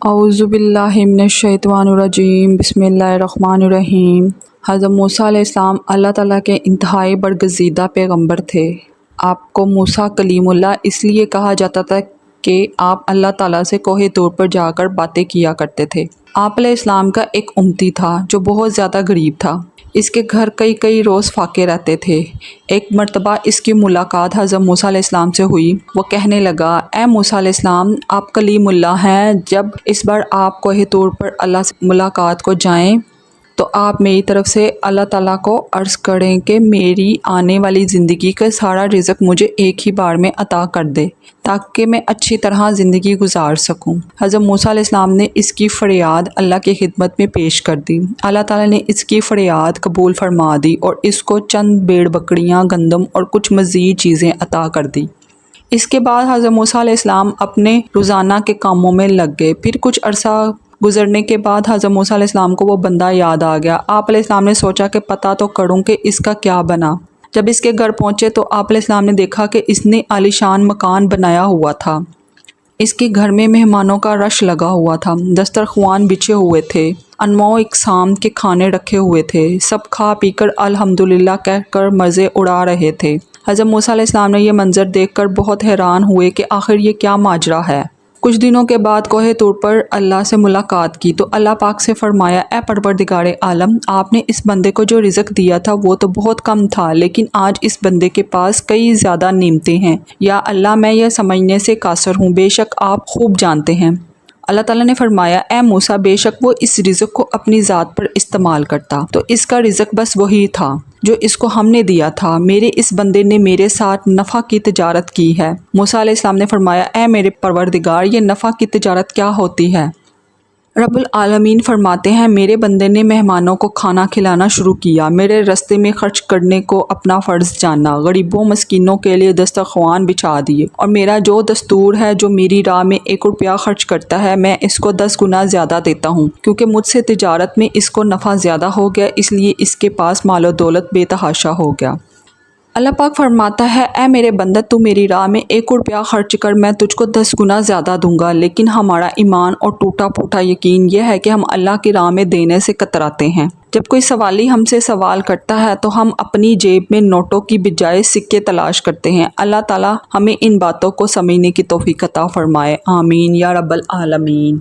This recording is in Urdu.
اعوذ باللہ من الشیطان الرجیم، بسم اللہ الرحمن الرحیم۔ حضرت موسیٰ علیہ السلام اللہ تعالیٰ کے انتہائی برگزیدہ پیغمبر تھے۔ آپ کو موسیٰ کلیم اللہ اس لیے کہا جاتا تھا کہ آپ اللہ تعالیٰ سے کوہ طور پر جا کر باتیں کیا کرتے تھے۔ آپ علیہ السلام کا ایک امتی تھا جو بہت زیادہ غریب تھا۔ اس کے گھر کئی روز فاقے رہتے تھے۔ ایک مرتبہ اس کی ملاقات حضرت موسیٰ علیہ السلام سے ہوئی۔ وہ کہنے لگا، اے موسیٰ علیہ السلام، آپ کلیم اللہ ہیں، جب اس بار آپ کوہ طور پر اللہ سے ملاقات کو جائیں تو آپ میری طرف سے اللہ تعالیٰ کو عرض کریں کہ میری آنے والی زندگی کا سارا رزق مجھے ایک ہی بار میں عطا کر دے تاکہ میں اچھی طرح زندگی گزار سکوں۔ حضرت موسیٰ علیہ السلام نے اس کی فریاد اللہ کی خدمت میں پیش کر دی۔ اللہ تعالیٰ نے اس کی فریاد قبول فرما دی اور اس کو چند بھیڑ بکریاں، گندم اور کچھ مزید چیزیں عطا کر دی۔ اس کے بعد حضرت موسیٰ علیہ السلام اپنے روزانہ کے کاموں میں لگ گئے۔ پھر کچھ عرصہ گزرنے کے بعد حضرت موسیٰ علیہ السلام کو وہ بندہ یاد آ گیا۔ آپ علیہ السلام نے سوچا کہ پتہ تو کروں کہ اس کا کیا بنا۔ جب اس کے گھر پہنچے تو آپ علیہ السلام نے دیکھا کہ اس نے عالیشان مکان بنایا ہوا تھا۔ اس کے گھر میں مہمانوں کا رش لگا ہوا تھا، دسترخوان بچھے ہوئے تھے، انواع اقسام کے کھانے رکھے ہوئے تھے، سب کھا پی کر الحمدللہ کہہ کر مزے اڑا رہے تھے۔ حضرت موسیٰ علیہ السلام نے یہ منظر دیکھ کر بہت حیران ہوئے کہ آخر یہ کیا ماجرا ہے۔ کچھ دنوں کے بعد کوہ طور پر اللہ سے ملاقات کی تو اللہ پاک سے فرمایا، اے پروردگار عالم، آپ نے اس بندے کو جو رزق دیا تھا وہ تو بہت کم تھا، لیکن آج اس بندے کے پاس کئی زیادہ نعمتیں ہیں۔ یا اللہ، میں یہ سمجھنے سے قاصر ہوں، بے شک آپ خوب جانتے ہیں۔ اللہ تعالیٰ نے فرمایا، اے موسیٰ، بے شک وہ اس رزق کو اپنی ذات پر استعمال کرتا تو اس کا رزق بس وہی تھا جو اس کو ہم نے دیا تھا۔ میرے اس بندے نے میرے ساتھ نفع کی تجارت کی ہے۔ موسیٰ علیہ السلام نے فرمایا، اے میرے پروردگار، یہ نفع کی تجارت کیا ہوتی ہے؟ رب العالمین فرماتے ہیں، میرے بندے نے مہمانوں کو کھانا کھلانا شروع کیا، میرے رستے میں خرچ کرنے کو اپنا فرض جانا، غریبوں مسکینوں کے لیے دسترخوان بچھا دیے، اور میرا جو دستور ہے، جو میری راہ میں 1 روپیہ خرچ کرتا ہے میں اس کو 10 گنا زیادہ دیتا ہوں، کیونکہ مجھ سے تجارت میں اس کو نفع زیادہ ہو گیا، اس لیے اس کے پاس مال و دولت بے تحاشا ہو گیا۔ اللہ پاک فرماتا ہے، اے میرے بندہ، تو میری راہ میں 1 روپیہ خرچ کر، میں تجھ کو 10 گنا زیادہ دوں گا۔ لیکن ہمارا ایمان اور ٹوٹا پھوٹا یقین یہ ہے کہ ہم اللہ کی راہ میں دینے سے کتراتے ہیں۔ جب کوئی سوالی ہم سے سوال کرتا ہے تو ہم اپنی جیب میں نوٹوں کی بجائے سکے تلاش کرتے ہیں۔ اللہ تعالیٰ ہمیں ان باتوں کو سمجھنے کی توفیق عطا فرمائے، آمین یا رب العالمین۔